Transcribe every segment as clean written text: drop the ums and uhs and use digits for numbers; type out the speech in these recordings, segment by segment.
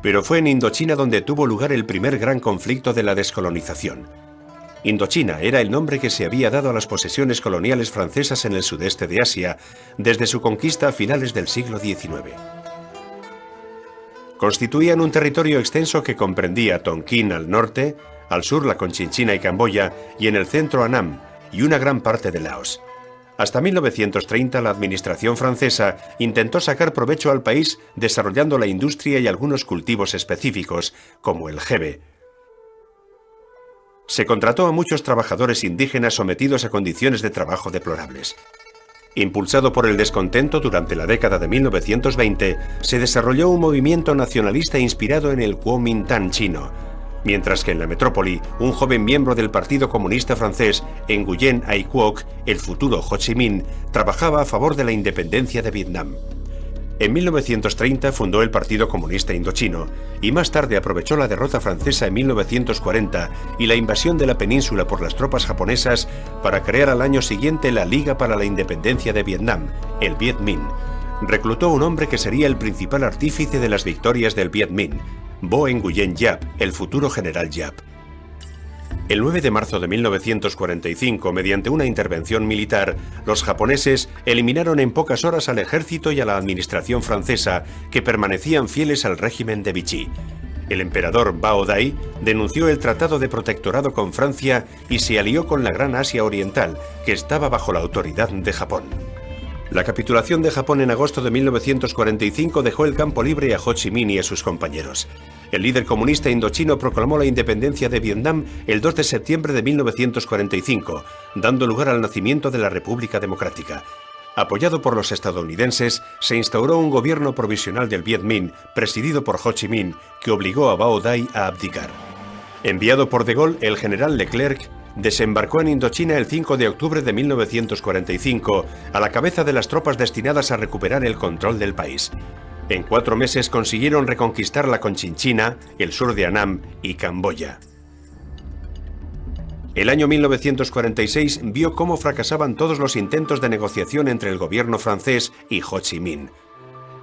Pero fue en Indochina donde tuvo lugar el primer gran conflicto de la descolonización. Indochina era el nombre que se había dado a las posesiones coloniales francesas en el sudeste de Asia desde su conquista a finales del siglo XIX. Constituían un territorio extenso que comprendía Tonkin al norte, al sur la Conchinchina y Camboya, y en el centro Annam, y una gran parte de Laos. Hasta 1930 la administración francesa intentó sacar provecho al país desarrollando la industria y algunos cultivos específicos, como el jebe. Se contrató a muchos trabajadores indígenas sometidos a condiciones de trabajo deplorables. Impulsado por el descontento, durante la década de 1920 se desarrolló un movimiento nacionalista inspirado en el Kuomintang chino, mientras que en la metrópoli, un joven miembro del Partido Comunista francés, Nguyen Ai Quoc, el futuro Ho Chi Minh, trabajaba a favor de la independencia de Vietnam. En 1930 fundó el Partido Comunista Indochino y más tarde aprovechó la derrota francesa en 1940 y la invasión de la península por las tropas japonesas para crear al año siguiente la Liga para la Independencia de Vietnam, el Viet Minh. Reclutó a un hombre que sería el principal artífice de las victorias del Viet Minh, Vo Nguyen Giap, el futuro general Giap. El 9 de marzo de 1945, mediante una intervención militar, los japoneses eliminaron en pocas horas al ejército y a la administración francesa, que permanecían fieles al régimen de Vichy. El emperador Bao Dai denunció el Tratado de Protectorado con Francia y se alió con la Gran Asia Oriental, que estaba bajo la autoridad de Japón. La capitulación de Japón en agosto de 1945 dejó el campo libre a Ho Chi Minh y a sus compañeros. El líder comunista indochino proclamó la independencia de Vietnam el 2 de septiembre de 1945, dando lugar al nacimiento de la República Democrática. Apoyado por los estadounidenses, se instauró un gobierno provisional del Viet Minh, presidido por Ho Chi Minh, que obligó a Bao Dai a abdicar. Enviado por De Gaulle, el general Leclerc desembarcó en Indochina el 5 de octubre de 1945, a la cabeza de las tropas destinadas a recuperar el control del país. En 4 meses consiguieron reconquistar la Conchinchina, el sur de Annam y Camboya. El año 1946 vio cómo fracasaban todos los intentos de negociación entre el gobierno francés y Ho Chi Minh.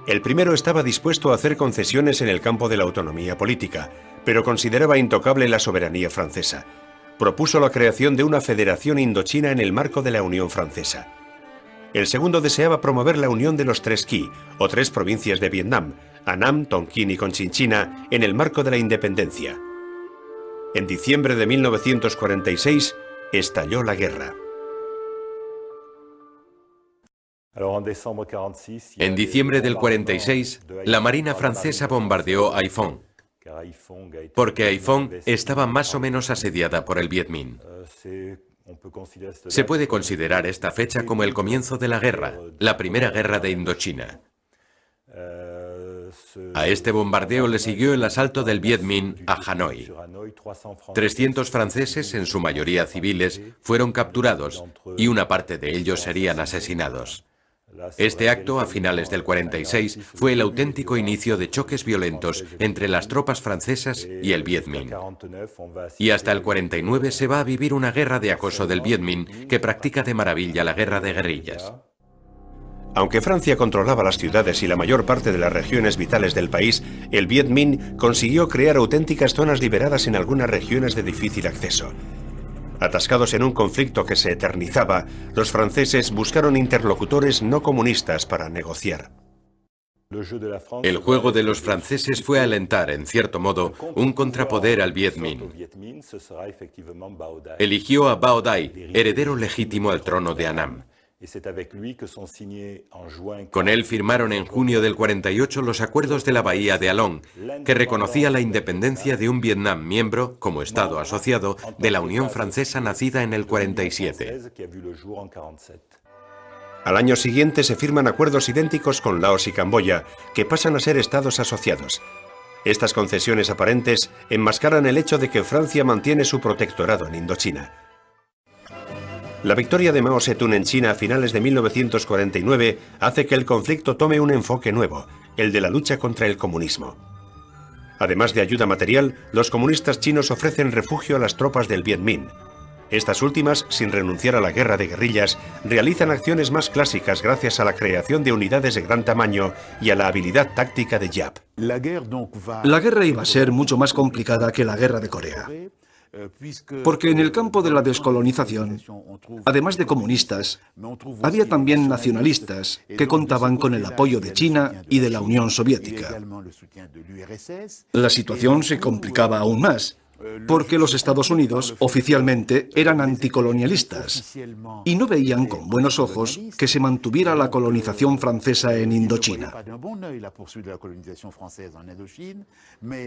El primero estaba dispuesto a hacer concesiones en el campo de la autonomía política, pero consideraba intocable la soberanía francesa. Propuso la creación de una federación indochina en el marco de la Unión Francesa. El segundo deseaba promover la unión de los 3 Qui, o 3 provincias de Vietnam, Annam, Tonkin y Conchinchina, en el marco de la independencia. En diciembre de 1946 estalló la guerra. En diciembre del 46, la Marina francesa bombardeó Haiphong, porque Haiphong estaba más o menos asediada por el Viet Minh. Se puede considerar esta fecha como el comienzo de la guerra, la primera guerra de Indochina. A este bombardeo le siguió el asalto del Viet Minh a Hanoi. 300 franceses, en su mayoría civiles, fueron capturados y una parte de ellos serían asesinados. Este acto, a finales del 46, fue el auténtico inicio de choques violentos entre las tropas francesas y el Viet Minh. Y hasta el 49 se va a vivir una guerra de acoso del Viet Minh que practica de maravilla la guerra de guerrillas. Aunque Francia controlaba las ciudades y la mayor parte de las regiones vitales del país, el Viet Minh consiguió crear auténticas zonas liberadas en algunas regiones de difícil acceso. Atascados en un conflicto que se eternizaba, los franceses buscaron interlocutores no comunistas para negociar. El juego de los franceses fue alentar, en cierto modo, un contrapoder al Viet Minh. Eligió a Bao Dai, heredero legítimo al trono de Annam. Con él firmaron en junio del 48 los acuerdos de la Bahía de Along, que reconocía la independencia de un Vietnam miembro, como Estado asociado, de la Unión Francesa nacida en el 47. Al año siguiente se firman acuerdos idénticos con Laos y Camboya, que pasan a ser estados asociados. Estas concesiones aparentes enmascaran el hecho de que Francia mantiene su protectorado en Indochina. La victoria de Mao Zedong en China a finales de 1949 hace que el conflicto tome un enfoque nuevo, el de la lucha contra el comunismo. Además de ayuda material, los comunistas chinos ofrecen refugio a las tropas del Viet Minh. Estas últimas, sin renunciar a la guerra de guerrillas, realizan acciones más clásicas gracias a la creación de unidades de gran tamaño y a la habilidad táctica de Giap. La guerra iba a ser mucho más complicada que la guerra de Corea, porque en el campo de la descolonización, además de comunistas, había también nacionalistas que contaban con el apoyo de China y de la Unión Soviética. La situación se complicaba aún más, porque los Estados Unidos oficialmente eran anticolonialistas y no veían con buenos ojos que se mantuviera la colonización francesa en Indochina.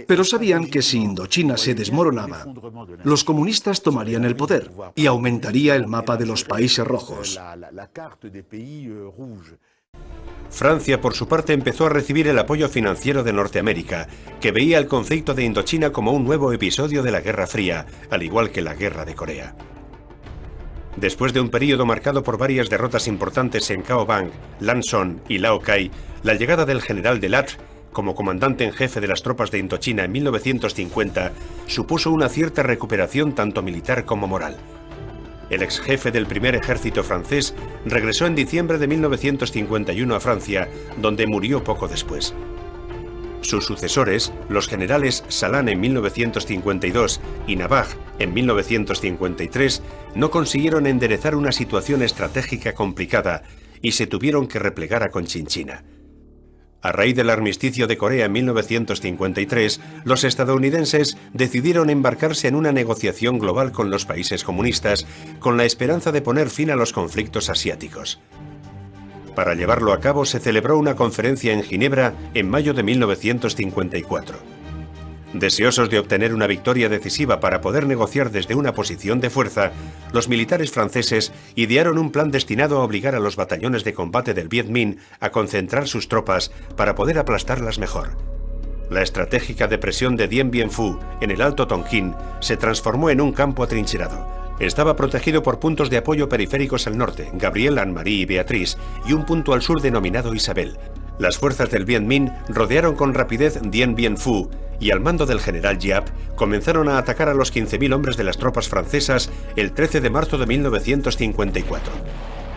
Pero sabían que si Indochina se desmoronaba, los comunistas tomarían el poder y aumentaría el mapa de los países rojos. Francia, por su parte, empezó a recibir el apoyo financiero de Norteamérica, que veía el conflicto de Indochina como un nuevo episodio de la Guerra Fría, al igual que la Guerra de Corea. Después de un periodo marcado por varias derrotas importantes en Cao Bang, Lan Son y Lao Cai, la llegada del general Delattre como comandante en jefe de las tropas de Indochina en 1950 supuso una cierta recuperación tanto militar como moral. El ex jefe del primer ejército francés regresó en diciembre de 1951 a Francia, donde murió poco después. Sus sucesores, los generales Salan en 1952 y Navarre en 1953, no consiguieron enderezar una situación estratégica complicada y se tuvieron que replegar a Conchinchina. A raíz del armisticio de Corea en 1953, los estadounidenses decidieron embarcarse en una negociación global con los países comunistas, con la esperanza de poner fin a los conflictos asiáticos. Para llevarlo a cabo se celebró una conferencia en Ginebra en mayo de 1954. Deseosos de obtener una victoria decisiva para poder negociar desde una posición de fuerza, los militares franceses idearon un plan destinado a obligar a los batallones de combate del Viet Minh a concentrar sus tropas para poder aplastarlas mejor. La estratégica depresión de Dien Bien Phu, en el Alto Tonkin, se transformó en un campo atrincherado. Estaba protegido por puntos de apoyo periféricos al norte, Gabriel, Anne-Marie y Beatriz, y un punto al sur denominado Isabel. Las fuerzas del Viet Minh rodearon con rapidez Dien Bien Phu y al mando del general Giap comenzaron a atacar a los 15.000 hombres de las tropas francesas el 13 de marzo de 1954.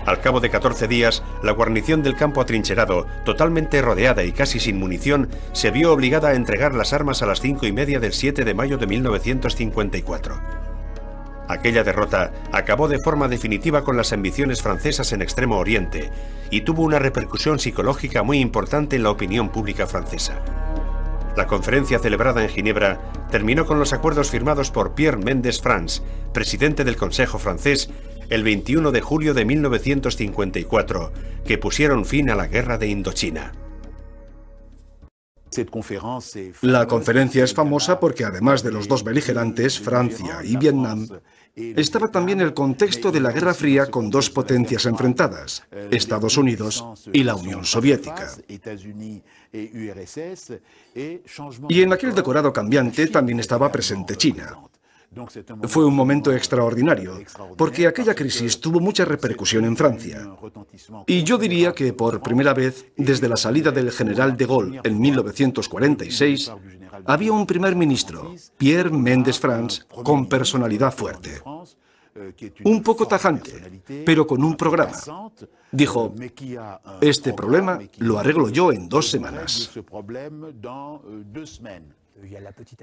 Al cabo de 14 días, la guarnición del campo atrincherado, totalmente rodeada y casi sin munición, se vio obligada a entregar las armas a las 5:30 del 7 de mayo de 1954. Aquella derrota acabó de forma definitiva con las ambiciones francesas en Extremo Oriente y tuvo una repercusión psicológica muy importante en la opinión pública francesa. La conferencia celebrada en Ginebra terminó con los acuerdos firmados por Pierre Mendès France, presidente del Consejo francés, el 21 de julio de 1954, que pusieron fin a la guerra de Indochina. La conferencia es famosa porque además de los dos beligerantes, Francia y Vietnam, estaba también el contexto de la Guerra Fría con dos potencias enfrentadas, Estados Unidos y la Unión Soviética. Y en aquel decorado cambiante también estaba presente China. Fue un momento extraordinario, porque aquella crisis tuvo mucha repercusión en Francia. Y yo diría que por primera vez, desde la salida del general de Gaulle en 1946, había un primer ministro, Pierre Mendès France, con personalidad fuerte. Un poco tajante, pero con un programa. Dijo, este problema lo arreglo yo en 2 semanas.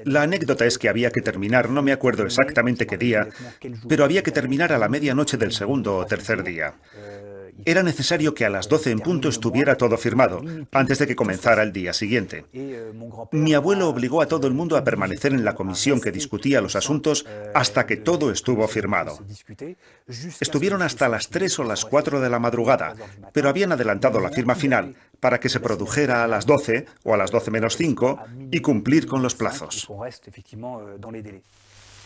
La anécdota es que había que terminar, no me acuerdo exactamente qué día, pero había que terminar a la medianoche del segundo o tercer día. Era necesario que a las 12 en punto estuviera todo firmado, antes de que comenzara el día siguiente. Mi abuelo obligó a todo el mundo a permanecer en la comisión que discutía los asuntos hasta que todo estuvo firmado. Estuvieron hasta las 3 o las 4 de la madrugada, pero habían adelantado la firma final para que se produjera a las 12 o a las 12 menos 5 y cumplir con los plazos.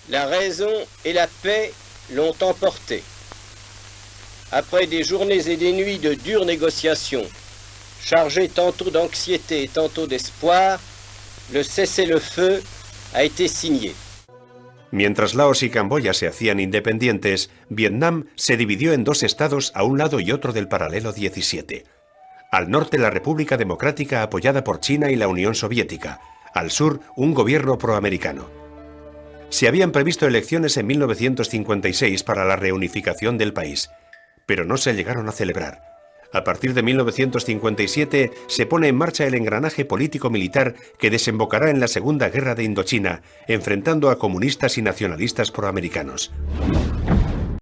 La raison et la paix l'ont emporté. Après des journées et des nuits de dures négociations, chargées tantôt d'anxiété et tantôt d'espoir, le cessez-le-feu a été signé. Mientras Laos y Camboya se hacían independientes, Vietnam se dividió en 2 estados a un lado y otro del paralelo 17. Al norte la República Democrática apoyada por China y la Unión Soviética, al sur un gobierno proamericano. Se habían previsto elecciones en 1956 para la reunificación del país, pero no se llegaron a celebrar. A partir de 1957 se pone en marcha el engranaje político-militar que desembocará en la Segunda Guerra de Indochina, enfrentando a comunistas y nacionalistas proamericanos.